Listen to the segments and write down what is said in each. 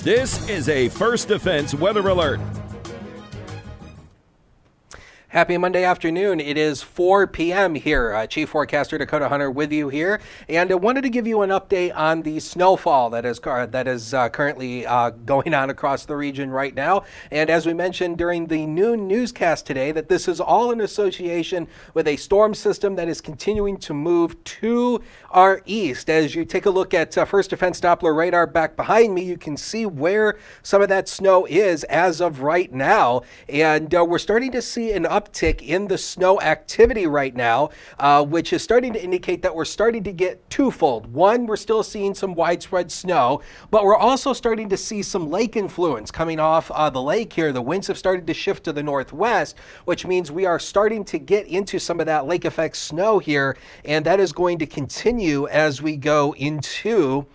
This is a First Defense weather alert. Happy Monday afternoon. It is 4 p.m. here. Chief Forecaster Dakota Hunter with you here. And I wanted to give you an update on the snowfall that is currently going on across the region right now. And as we mentioned during the noon newscast today, that this is all in association with a storm system that is continuing to move to our east. As you take a look at First Defense Doppler Radar back behind me, you can see where some of that snow is as of right now. And we're starting to see an uptick in the snow activity right now, which is starting to indicate that we're starting to get twofold. One, we're still seeing some widespread snow, but we're also starting to see some lake influence coming off the lake here. The winds have started to shift to the northwest, which means we are starting to get into some of that lake effect snow here, and that is going to continue as we go into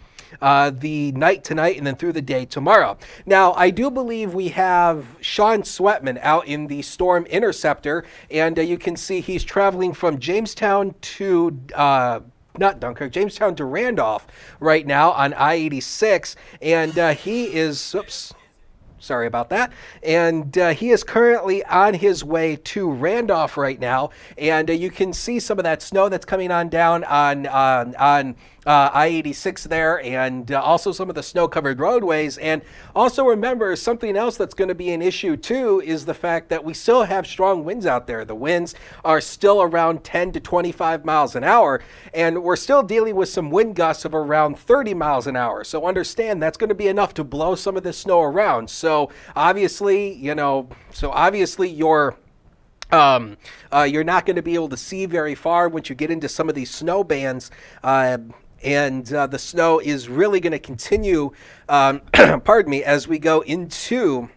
the night tonight and then through the day tomorrow. Now, I do believe we have Sean Sweatman out in the Storm Interceptor, and you can see he's traveling from Jamestown to not Dunkirk, Jamestown to Randolph right now on I-86, and he is, sorry about that. And he is currently on his way to Randolph right now. And you can see some of that snow that's coming on down on I-86 there, and also some of the snow-covered roadways. And also remember, something else that's going to be an issue too is the fact that we still have strong winds out there. The winds are still around 10 to 25 miles an hour, and we're still dealing with some wind gusts of around 30 miles an hour. So understand that's going to be enough to blow some of this snow around. So obviously, you're not going to be able to see very far once you get into some of these snow bands. And the snow is really going to continue, pardon me, as we go into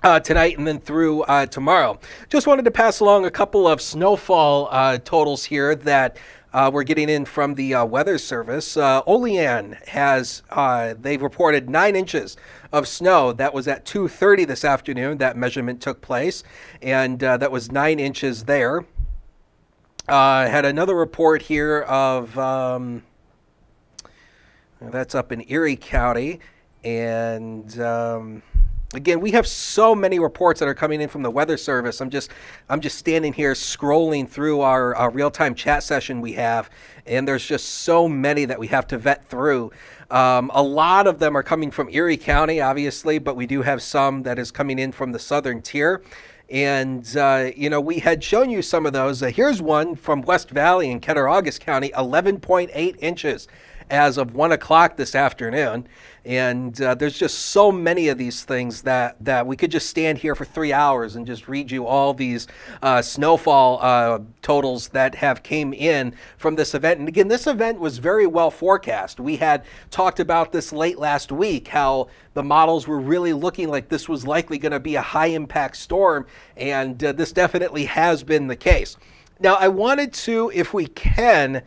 tonight and then through tomorrow. Just wanted to pass along a couple of snowfall totals here that we're getting in from the Weather Service. Olean has, they've reported 9 inches of snow. That was at 2:30 this afternoon. That measurement took place, and that was 9 inches there. Had another report here of, that's up in Erie County, and again, we have so many reports that are coming in from the Weather Service. I'm just standing here scrolling through our real-time chat session we have, and there's just so many that we have to vet through. A lot of them are coming from Erie County, obviously, but we do have some that is coming in from the southern tier. And, we had shown you some of those. Here's one from West Valley in Cattaraugus County, 11.8 inches as of 1 o'clock this afternoon. And there's just so many of these things that we could just stand here for 3 hours and just read you all these snowfall totals that have came in from this event. And again, this event was very well forecast. We had talked about this late last week, how the models were really looking like this was likely going to be a high impact storm. And this definitely has been the case. Now, I wanted to, if we can,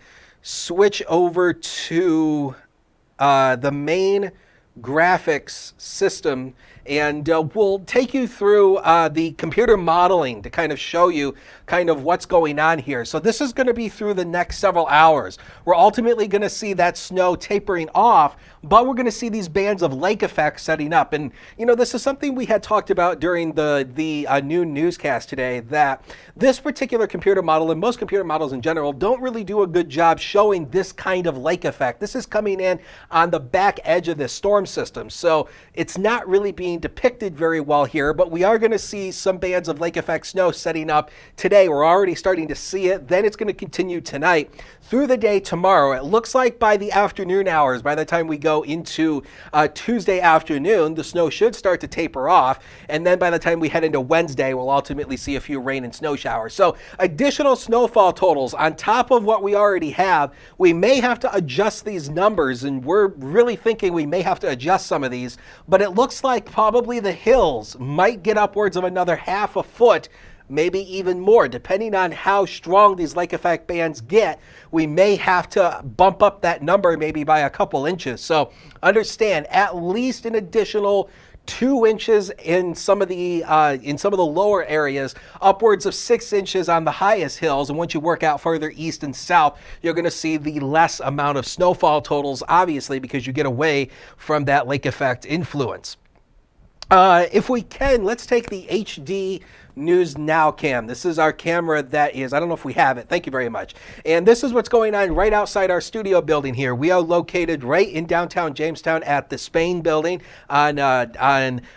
switch over to the main graphics system, and we'll take you through the computer modeling to kind of show you kind of what's going on here. So this is going to be through the next several hours. We're ultimately going to see that snow tapering off, but we're going to see these bands of lake effects setting up. And this is something we had talked about during the noon newscast today, that this particular computer model, and most computer models in general, don't really do a good job showing this kind of lake effect. This is coming in on the back edge of this storm system, so it's not really being depicted very well here, but we are going to see some bands of lake effect snow setting up today. We're already starting to see it. Then it's going to continue tonight through the day tomorrow. It looks like by the afternoon hours, by the time we go into Tuesday afternoon, the snow should start to taper off. And then by the time we head into Wednesday, we'll ultimately see a few rain and snow showers. So additional snowfall totals on top of what we already have. We may have to adjust these numbers, and we're really thinking we may have to adjust some of these, but it looks like probably the hills might get upwards of another half a foot, maybe even more, depending on how strong these lake effect bands get. We may have to bump up that number maybe by a couple inches. So understand, at least an additional 2 inches in some of the lower areas, upwards of 6 inches on the highest hills. And once you work out further east and south, you're going to see the less amount of snowfall totals, obviously, because you get away from that lake effect influence. If we can, let's take the HD News Now cam. This is our camera that is, I don't know if we have it. Thank you very much. And this is what's going on right outside our studio building here. We are located right in downtown Jamestown at the Spain building on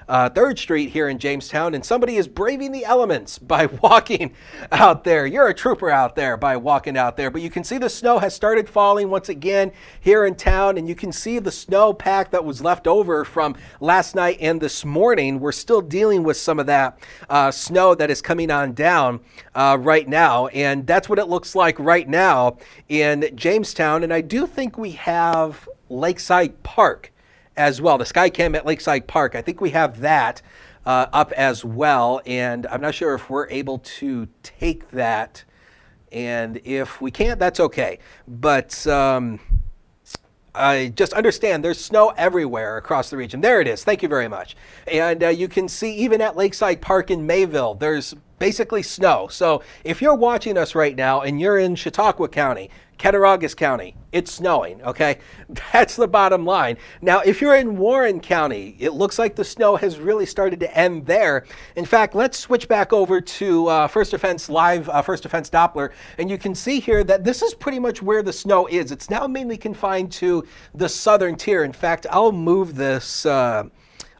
3rd Street here in Jamestown. And somebody is braving the elements by walking out there. You're a trooper out there by walking out there. But you can see the snow has started falling once again here in town. And you can see the snow pack that was left over from last night and this morning. We're still dealing with some of that snow that is coming on down right now, and that's what it looks like right now in Jamestown. And I do think we have Lakeside Park as well, the Skycam at Lakeside Park. I think we have that up as well, and I'm not sure if we're able to take that, and if we can't, that's okay. But I just understand there's snow everywhere across the region. There it is. Thank you very much. And you can see even at Lakeside Park in Mayville, there's basically snow. So if you're watching us right now and you're in Chautauqua County, Cattaraugus County, it's snowing, okay? That's the bottom line. Now, if you're in Warren County, it looks like the snow has really started to end there. In fact, let's switch back over to First Defense Live, First Defense Doppler, and you can see here that this is pretty much where the snow is. It's now mainly confined to the southern tier. In fact, I'll move this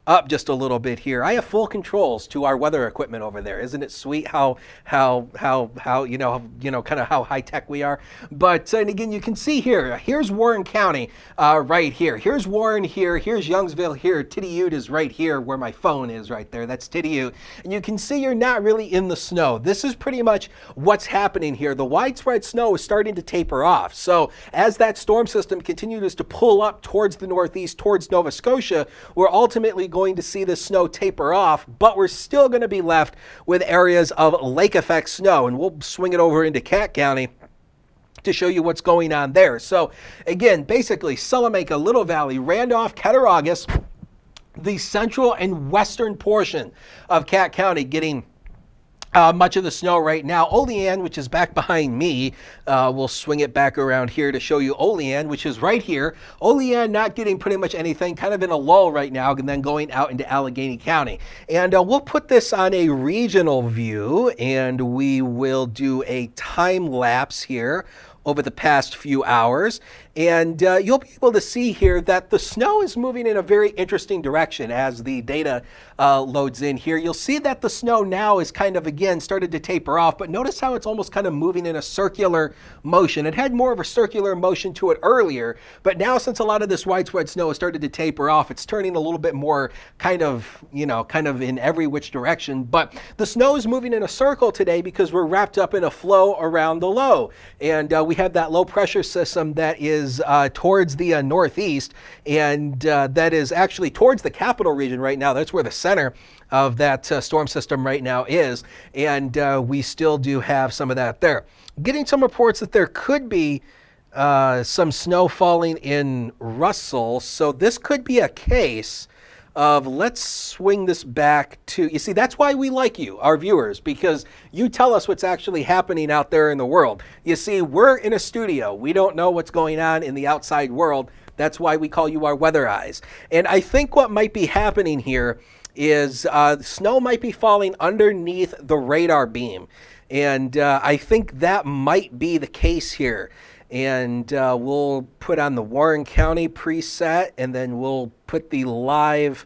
up just a little bit here. I have full controls to our weather equipment over there. Isn't it sweet how kind of how high tech we are? But and again, you can see here, here's Warren County right here. Here's Warren here. Here's Youngsville here. Tityute is right here where my phone is right there. That's Tityute. And you can see you're not really in the snow. This is pretty much what's happening here. The widespread snow is starting to taper off. So as that storm system continues to pull up towards the northeast, towards Nova Scotia, we're ultimately going to see the snow taper off, but we're still going to be left with areas of lake effect snow. And we'll swing it over into Cat County to show you what's going on there. So again, basically Salamanca, Little Valley, Randolph, Cattaraugus, the central and western portion of Cat County getting much of the snow right now. Olean, which is back behind me, we'll swing it back around here to show you Olean, which is right here. Olean not getting pretty much anything, kind of in a lull right now, and then going out into Allegheny County. And we'll put this on a regional view, and we will do a time lapse here over the past few hours. And you'll be able to see here that the snow is moving in a very interesting direction as the data loads in here. You'll see that the snow now is kind of, again, started to taper off, but notice how it's almost kind of moving in a circular motion. It had more of a circular motion to it earlier, but now since a lot of this widespread snow has started to taper off, it's turning a little bit more kind of in every which direction. But the snow is moving in a circle today because we're wrapped up in a flow around the low. And we have that low pressure system that is towards the northeast, and that is actually towards the capital region right now. That's where the center of that storm system right now is, and we still do have some of that there. Getting some reports that there could be some snow falling in Russell, so this could be a case of, let's swing this back to, you see, that's why we like you, our viewers, because you tell us what's actually happening out there in the world. You see, we're in a studio. We don't know what's going on in the outside world. That's why we call you our weather eyes. And I think what might be happening here is snow might be falling underneath the radar beam. And I think that might be the case here. And we'll put on the Warren County preset, and then we'll put the live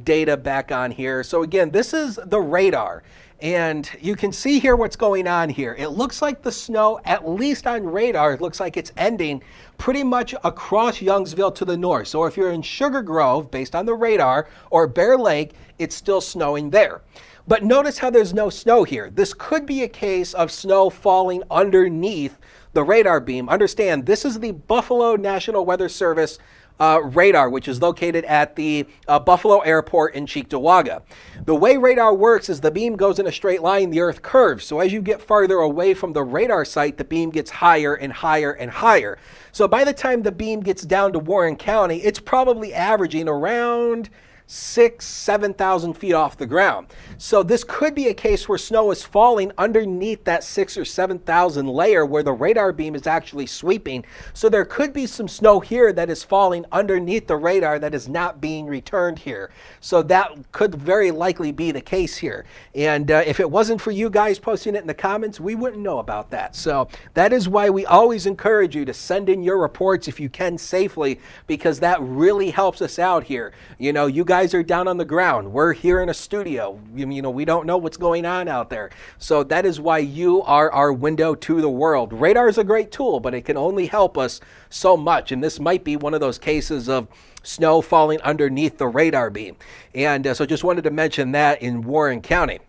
data back on here. So again, this is the radar, and you can see here what's going on here. It looks like the snow, at least on radar, it looks like it's ending pretty much across Youngsville to the north. So if you're in Sugar Grove, based on the radar, or Bear Lake, it's still snowing there. But notice how there's no snow here. This could be a case of snow falling underneath the radar beam. Understand, this is the Buffalo National Weather Service radar, which is located at the Buffalo Airport in Cheektowaga. The way radar works is the beam goes in a straight line, the earth curves. So as you get farther away from the radar site, the beam gets higher and higher and higher. So by the time the beam gets down to Warren County, it's probably averaging around 7,000 feet off the ground. So this could be a case where snow is falling underneath that 6,000 or 7,000 layer where the radar beam is actually sweeping. So there could be some snow here that is falling underneath the radar that is not being returned here. So that could very likely be the case here. And if it wasn't for you guys posting it in the comments, we wouldn't know about that. So that is why we always encourage you to send in your reports if you can safely, because that really helps us out here. You know, you guys are down on the ground. We're here in a studio. You know, we don't know what's going on out there. So that is why you are our window to the world. Radar is a great tool, but it can only help us so much. And this might be one of those cases of snow falling underneath the radar beam. And so just wanted to mention that in Warren County.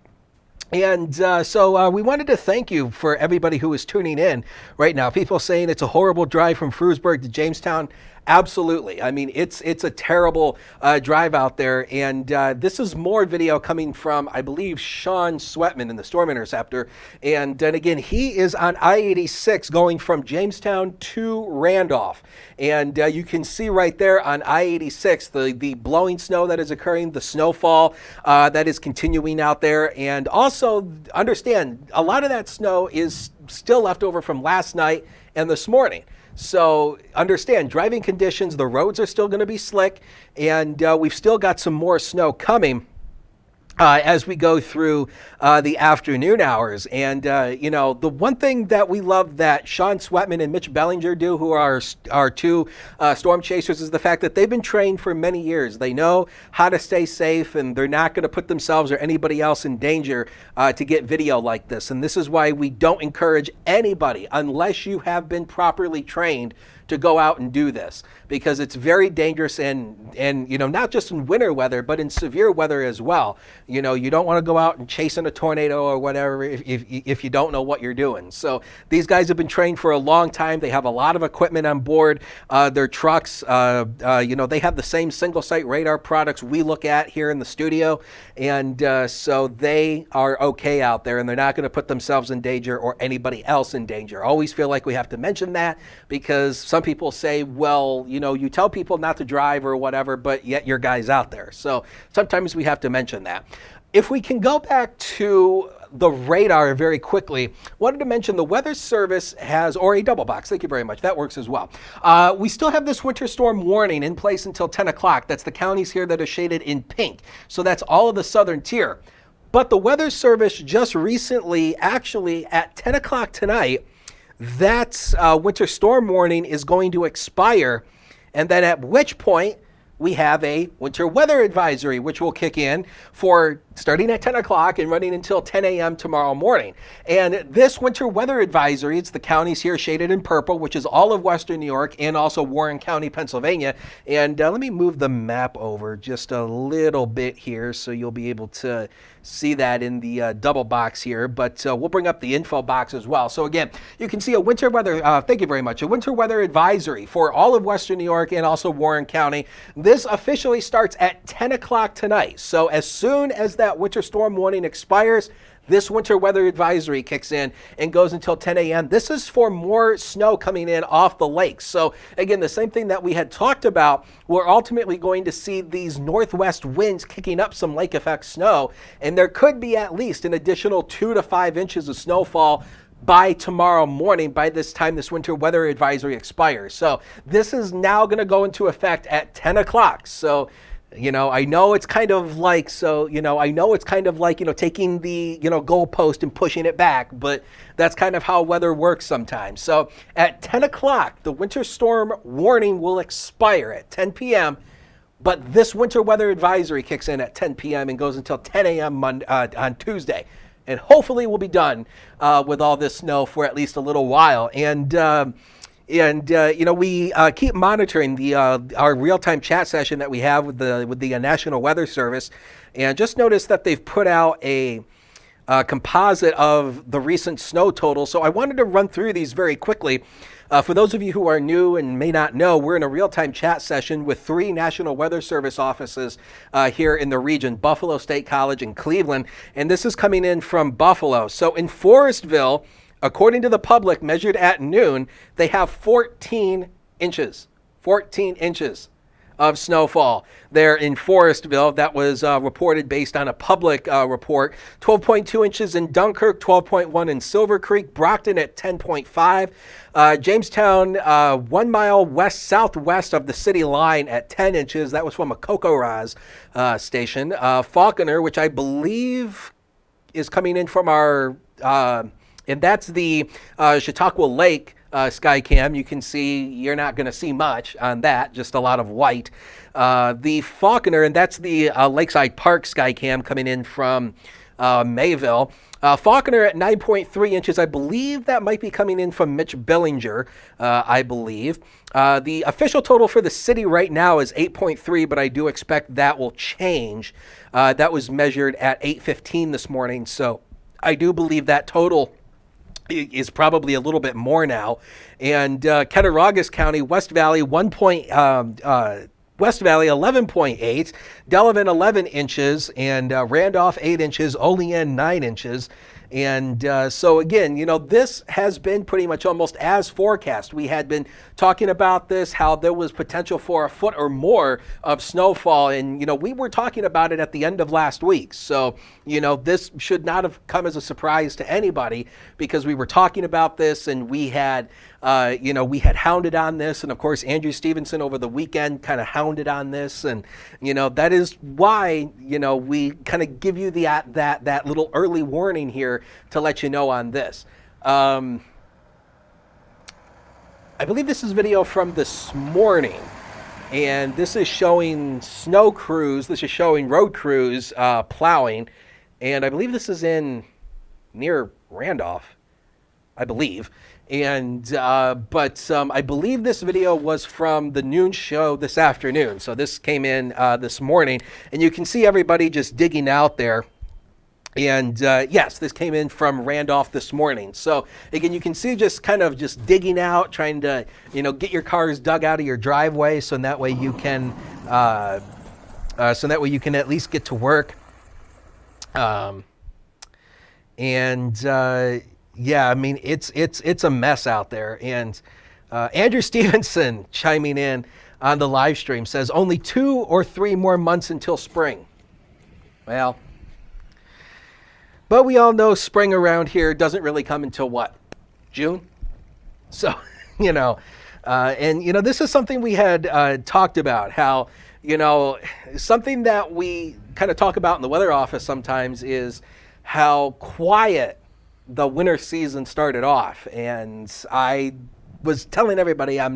And so we wanted to thank you for everybody who is tuning in right now. People saying it's a horrible drive from Frewsburg to Jamestown. Absolutely. I mean, it's a terrible drive out there. And this is more video coming from, I believe, Sean Sweatman in the Storm Interceptor. And then again, he is on I-86 going from Jamestown to Randolph. And you can see right there on I-86 the blowing snow that is occurring, the snowfall that is continuing out there. And also understand, a lot of that snow is still left over from last night and this morning. So understand, driving conditions, the roads are still going to be slick, and we've still got some more snow coming as we go through the afternoon hours. And, you know, the one thing that we love that Sean Sweatman and Mitch Bellinger do, who are our two storm chasers, is the fact that they've been trained for many years. They know how to stay safe, and they're not going to put themselves or anybody else in danger to get video like this. And this is why we don't encourage anybody, unless you have been properly trained, to go out and do this, because it's very dangerous, and you know, not just in winter weather, but in severe weather as well. You know, you don't want to go out and chase in a tornado or whatever if you don't know what you're doing. So these guys have been trained for a long time. They have a lot of equipment on board their trucks. You know, they have the same single site radar products we look at here in the studio, and so they are okay out there, and they're not going to put themselves in danger or anybody else in danger. Always feel like we have to mention that, because some people say, well, you know, you tell people not to drive or whatever, but yet your guy's out there. So sometimes we have to mention that. If we can go back to the radar very quickly, wanted to mention the Weather Service has, or a double box, thank you very much, that works as well. We still have this winter storm warning in place until 10 o'clock. That's the counties here that are shaded in pink. So that's all of the southern tier. But the Weather Service just recently, actually at 10 o'clock tonight, that winter storm warning is going to expire, and then at which point we have a winter weather advisory, which will kick in for starting at 10 o'clock and running until 10 a.m. tomorrow morning. And this winter weather advisory, it's the counties here shaded in purple, which is all of Western New York and also Warren County, Pennsylvania. And let me move the map over just a little bit here so you'll be able to see that in the double box here, but we'll bring up the info box as well. So again, you can see a winter weather, thank you very much, a winter weather advisory for all of Western New York and also Warren County. This officially starts at 10 o'clock tonight. So as soon as that winter storm warning expires, this winter weather advisory kicks in and goes until 10 a.m. This is for more snow coming in off the lakes. So again, the same thing that we had talked about, we're ultimately going to see these northwest winds kicking up some lake effect snow, and there could be at least an additional 2 to 5 inches of snowfall by tomorrow morning, by this time this winter weather advisory expires. So this is now going to go into effect at 10 o'clock. So, you know, I know it's kind of like, taking the, goalpost and pushing it back, but that's kind of how weather works sometimes. So at 10 o'clock, the winter storm warning will expire at 10 p.m., but this winter weather advisory kicks in at 10 p.m. and goes until 10 a.m. on Tuesday. And hopefully we'll be done with all this snow for at least a little while. And we keep monitoring our real-time chat session that we have with the National Weather Service, and just noticed that they've put out a composite of the recent snow total. So I wanted to run through these very quickly. For those of you who are new and may not know, we're in a real-time chat session with 3 National Weather Service offices here in the region, Buffalo State College and Cleveland, and this is coming in from Buffalo. So in Forestville, according to the public, measured at noon, they have 14 inches. 14 inches of snowfall there in Forestville. That was reported based on a public report. 12.2 inches in Dunkirk, 12.1 in Silver Creek, Brockton at 10.5. Jamestown, 1 mile west-southwest of the city line at 10 inches. That was from a CocoRaz station. Falconer, which I believe is coming in from our, and that's the Chautauqua Lake Skycam. You can see, you're not going to see much on that, just a lot of white. The Falconer, and that's the Lakeside Park Skycam coming in from Mayville. Falconer at 9.3 inches. I believe that might be coming in from Mitch Billinger, I believe. The official total for the city right now is 8.3, but I do expect that will change. That was measured at 8:15 this morning, so I do believe that total is probably a little bit more now. And Cattaraugus County, West Valley, West Valley 11.8, Delavan 11 inches, and Randolph 8 inches, Olean 9 inches. And so again, this has been pretty much almost as forecast. We had been talking about this, how there was potential for a foot or more of snowfall. And, we were talking about it at the end of last week. So, this should not have come as a surprise to anybody, because we were talking about this, and we had hounded on this. And of course, Andrew Stevenson over the weekend kind of hounded on this. And, that is why, we kind of give you that little early warning here to let you know on this. I believe this is video from this morning, and this is showing snow crews. This is showing road crews plowing, and I believe this is near Randolph, I believe. And but I believe this video was from the noon show this afternoon. So this came in this morning, and you can see everybody just digging out there. And yes, this came in from Randolph this morning. So again, you can see just kind of just digging out, trying to get your cars dug out of your driveway, so that way you can at least get to work. Yeah, I mean, it's a mess out there. And Andrew Stevenson chiming in on the live stream says only 2 or 3 more months until spring. Well, but we all know spring around here doesn't really come until what? June? So, this is something we had talked about, how, something that we kind of talk about in the weather office sometimes is how quiet the winter season started off. And I was telling everybody I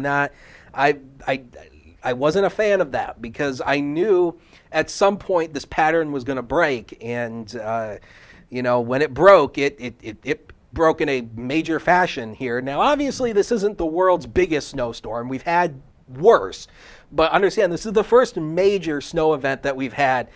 wasn't a fan of that, because I knew at some point this pattern was going to break. And, when it broke, it broke in a major fashion here. Now, obviously, this isn't the world's biggest snowstorm. We've had worse. But understand, this is the first major snow event that we've had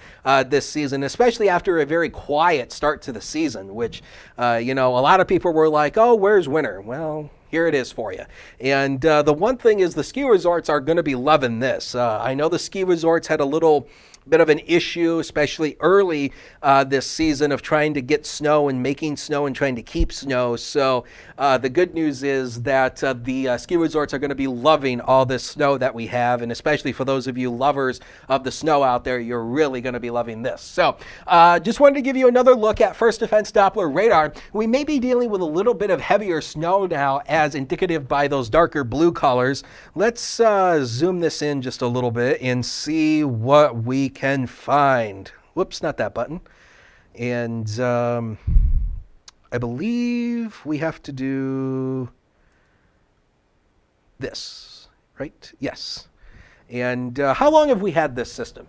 this season, especially after a very quiet start to the season, which, a lot of people were like, oh, where's winter? Well, here it is for you. And the one thing is the ski resorts are going to be loving this. I know the ski resorts had a little bit of an issue, especially early this season, of trying to get snow and making snow and trying to keep snow. So the good news is that the ski resorts are going to be loving all this snow that we have, and especially for those of you lovers of the snow out there, you're really going to be loving this. So just wanted to give you another look at First Defense Doppler Radar. We may be dealing with a little bit of heavier snow now, as indicative by those darker blue colors. Let's zoom this in just a little bit and see what we can find. Whoops, not that button. And I believe we have to do this, right? Yes. And how long have we had this system?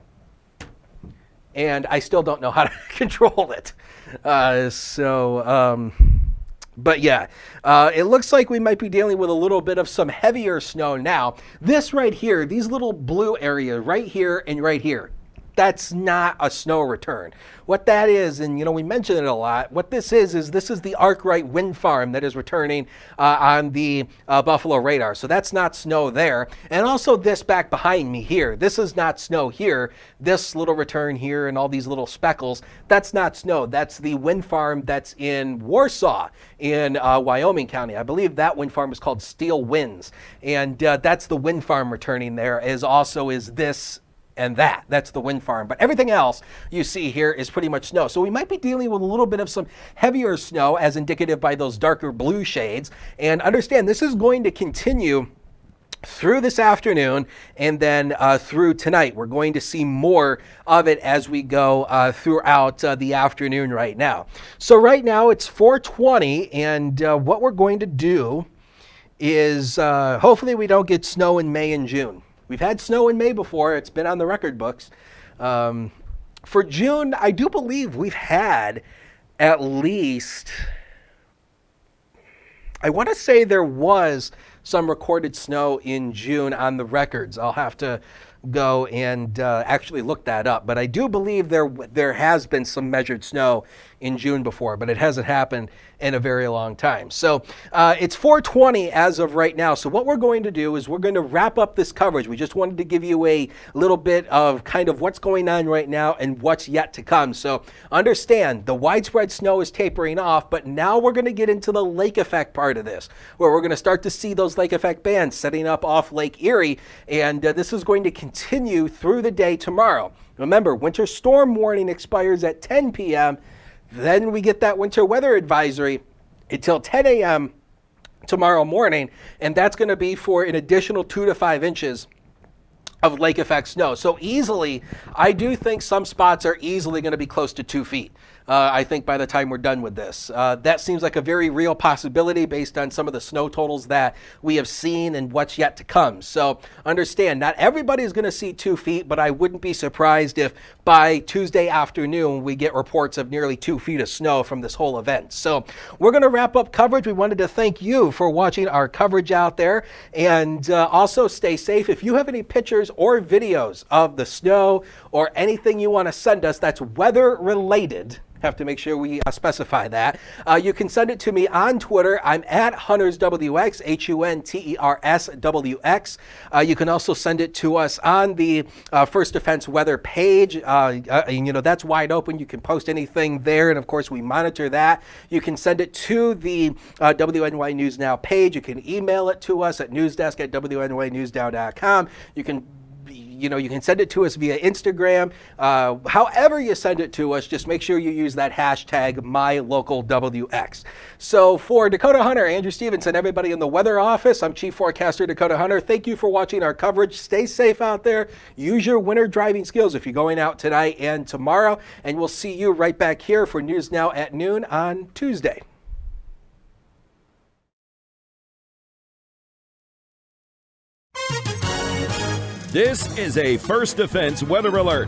And I still don't know how to control it. But yeah, it looks like we might be dealing with a little bit of some heavier snow now. This right here, these little blue areas right here and right here, That's not a snow return. What that is, and we mention it a lot, what this is the Arkwright wind farm that is returning on the Buffalo Radar. So that's not snow there. And also this back behind me here, this is not snow here. This little return here and all these little speckles, that's not snow. That's the wind farm that's in Warsaw in Wyoming County. I believe that wind farm is called Steel Winds. And that's the wind farm returning there, as also is this and that's the wind farm. But everything else you see here is pretty much snow. So we might be dealing with a little bit of some heavier snow, as indicative by those darker blue shades. And understand, this is going to continue through this afternoon and then through tonight. We're going to see more of it as we go throughout the afternoon right now. So right now it's 4:20, and what we're going to do is hopefully we don't get snow in May and June. We've had snow in May before. It's been on the record books. For June, I do believe we've had at least, I want to say there was some recorded snow in June on the records. I'll have to go and actually look that up. But I do believe there has been some measured snow in June before, but it hasn't happened in a very long time. So it's 4:20 as of right now. So what we're going to do is we're going to wrap up this coverage. We just wanted to give you a little bit of kind of what's going on right now and what's yet to come. So understand, the widespread snow is tapering off, but now we're going to get into the lake effect part of this, where we're going to start to see those lake effect bands setting up off Lake Erie, and this is going to continue through the day tomorrow. Remember, winter storm warning expires at 10 p.m. Then we get that winter weather advisory until 10 a.m. tomorrow morning, and that's going to be for an additional 2 to 5 inches of lake effect snow. So easily, I do think some spots are easily going to be close to 2 feet. I think by the time we're done with this. That seems like a very real possibility based on some of the snow totals that we have seen and what's yet to come. So understand, not everybody is going to see 2 feet, but I wouldn't be surprised if by Tuesday afternoon we get reports of nearly 2 feet of snow from this whole event. So we're going to wrap up coverage. We wanted to thank you for watching our coverage out there, and also stay safe. If you have any pictures or videos of the snow or anything you want to send us that's weather related, have to make sure we specify that. You can send it to me on Twitter. I'm at HuntersWX, HUNTERSWX. You can also send it to us on the First Defense Weather page. That's wide open. You can post anything there, and of course we monitor that. You can send it to the WNY News Now page. You can email it to us at newsdesk@WNYNewsNow.com. You can send it to us via Instagram. However you send it to us, just make sure you use that hashtag MyLocalWX. So for Dakota Hunter, Andrew Stevenson, everybody in the weather office, I'm Chief Forecaster Dakota Hunter. Thank you for watching our coverage. Stay safe out there. Use your winter driving skills if you're going out tonight and tomorrow. And we'll see you right back here for News Now at noon on Tuesday. This is a First Defense Weather Alert.